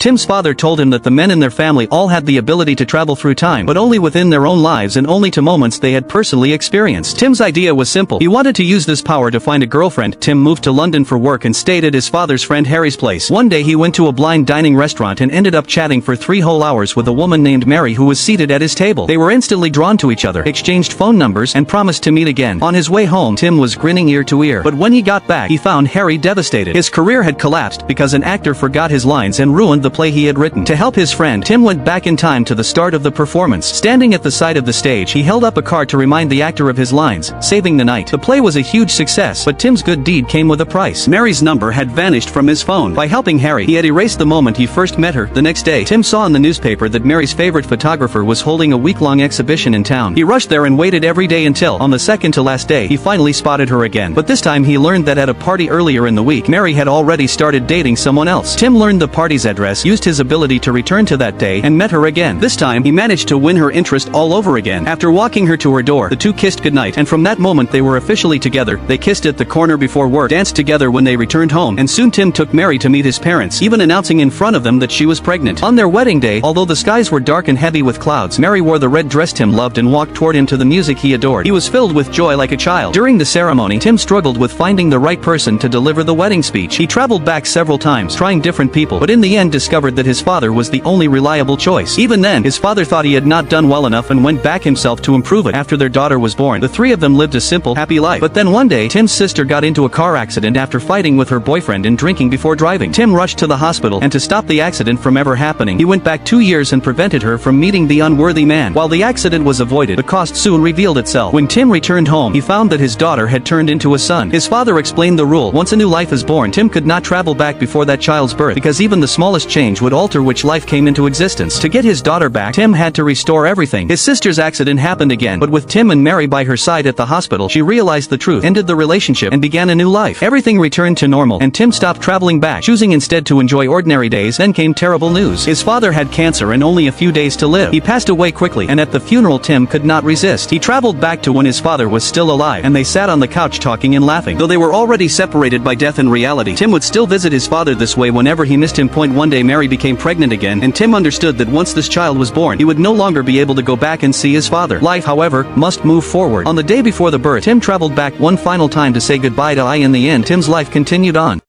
Tim's father told him that the men in their family all had the ability to travel through time, but only within their own lives and only to moments they had personally experienced. Tim's idea was simple. He wanted to use this power to find a girlfriend. Tim moved to London for work and stayed at his father's friend Harry's place. One day he went to a blind dining restaurant and ended up chatting for 3 whole hours with a woman named Mary who was seated at his table. They were instantly drawn to each other, exchanged phone numbers, and promised to meet again. On his way home, Tim was grinning ear to ear, but when he got back, he found Harry devastated. His career had collapsed because an actor forgot his lines and ruined the play he had written. To help his friend, Tim went back in time to the start of the performance. Standing at the side of the stage, he held up a card to remind the actor of his lines, saving the night. The play was a huge success, but Tim's good deed came with a price. Mary's number had vanished from his phone. By helping Harry, he had erased the moment he first met her. The next day, Tim saw in the newspaper that Mary's favorite photographer was holding a week-long exhibition in town. He rushed there and waited every day until, on the second to last day, he finally spotted her again. But this time he learned that at a party earlier in the week, Mary had already started dating someone else. Tim learned the party's address, used his ability to return to that day, and met her again. This time, he managed to win her interest all over again. After walking her to her door, the two kissed goodnight, and from that moment they were officially together. They kissed at the corner before work, danced together when they returned home, and soon Tim took Mary to meet his parents, even announcing in front of them that she was pregnant. On their wedding day, although the skies were dark and heavy with clouds, Mary wore the red dress Tim loved and walked toward him to the music he adored. He was filled with joy like a child. During the ceremony, Tim struggled with finding the right person to deliver the wedding speech. He traveled back several times, trying different people, but in the end discovered that his father was the only reliable choice. Even then, his father thought he had not done well enough and went back himself to improve it. After their daughter was born, the three of them lived a simple, happy life. But then one day, Tim's sister got into a car accident after fighting with her boyfriend and drinking before driving. Tim rushed to the hospital, and to stop the accident from ever happening, he went back 2 years and prevented her from meeting the unworthy man. While the accident was avoided, the cost soon revealed itself. When Tim returned home, he found that his daughter had turned into a son. His father explained the rule: once a new life is born, Tim could not travel back before that child's birth, because even the smallest change would alter which life came into existence. To get his daughter back, Tim had to restore everything. His sister's accident happened again, but with Tim and Mary by her side at the hospital, she realized the truth, ended the relationship, and began a new life. Everything returned to normal, and Tim stopped traveling back, choosing instead to enjoy ordinary days. Then came terrible news. His father had cancer and only a few days to live. He passed away quickly, and at the funeral Tim could not resist. He traveled back to when his father was still alive, and they sat on the couch talking and laughing. Though they were already separated by death and reality, Tim would still visit his father this way whenever he missed him. One day Mary became pregnant again, and Tim understood that once this child was born, he would no longer be able to go back and see his father. Life, however, must move forward. On the day before the birth, Tim traveled back one final time to say goodbye to I. In the end, Tim's life continued on.